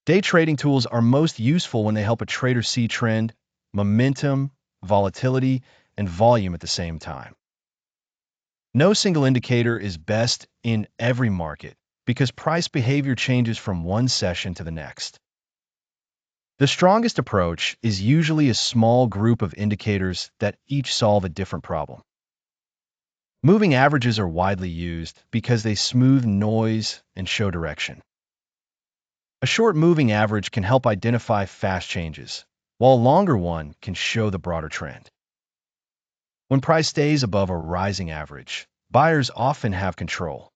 Day trading tools are most useful when they help a trader see trend, momentum, volatility, and volume at the same time. No single indicator is best in every market because price behavior changes from one session to the next. The strongest approach is usually a small group of indicators that each solve a different problem. Moving averages are widely used because they smooth noise and show direction. A short moving average can help identify fast changes, while a longer one can show the broader trend. When price stays above a rising average, buyers often have control.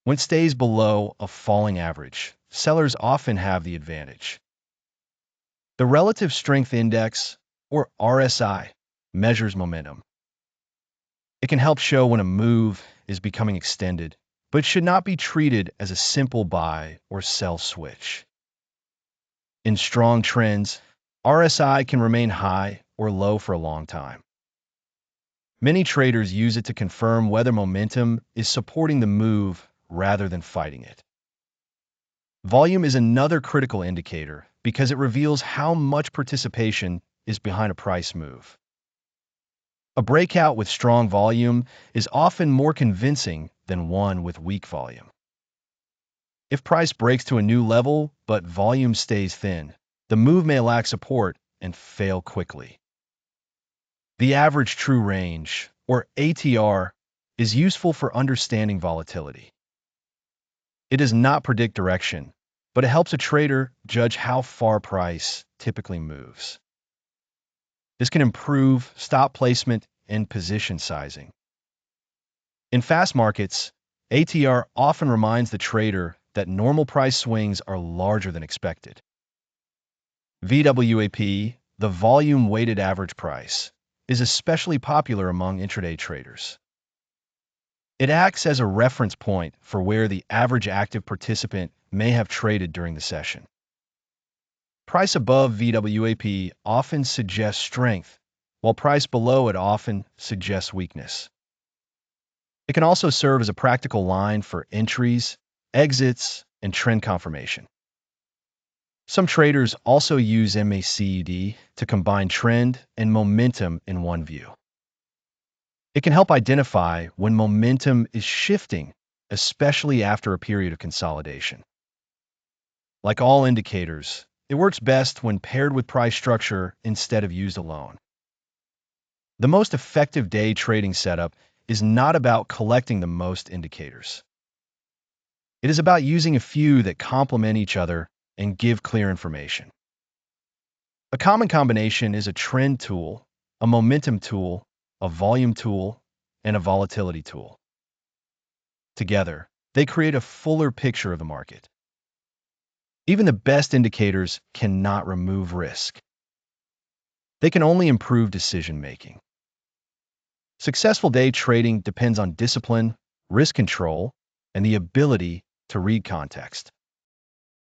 When it stays below a falling average, sellers often have the advantage. The Relative Strength Index, or RSI, measures momentum. It can help show when a move is becoming extended, but it should not be treated as a simple buy or sell switch. In strong trends, RSI can remain high or low for a long time. Many traders use it to confirm whether momentum is supporting the move rather than fighting it. Volume is another critical indicator because it reveals how much participation is behind a price move. A breakout with strong volume is often more convincing than one with weak volume. If price breaks to a new level but volume stays thin, the move may lack support and fail quickly. The average true range, or ATR, is useful for understanding volatility. It does not predict direction, but it helps a trader judge how far price typically moves. This can improve stop placement and position sizing. In fast markets, ATR often reminds the trader that normal price swings are larger than expected. VWAP, the volume-weighted average price, is especially popular among intraday traders. It acts as a reference point for where the average active participant may have traded during the session. Price above VWAP often suggests strength, while price below it often suggests weakness. It can also serve as a practical line for entries, exits, and trend confirmation. Some traders also use MACD to combine trend and momentum in one view. It can help identify when momentum is shifting, especially after a period of consolidation. Like all indicators, it works best when paired with price structure instead of used alone. The most effective day trading setup is not about collecting the most indicators. It is about using a few that complement each other and give clear information. A common combination is a trend tool, a momentum tool, a volume tool, and a volatility tool. Together, they create a fuller picture of the market. Even the best indicators cannot remove risk. They can only improve decision-making. Successful day trading depends on discipline, risk control, and the ability to read context.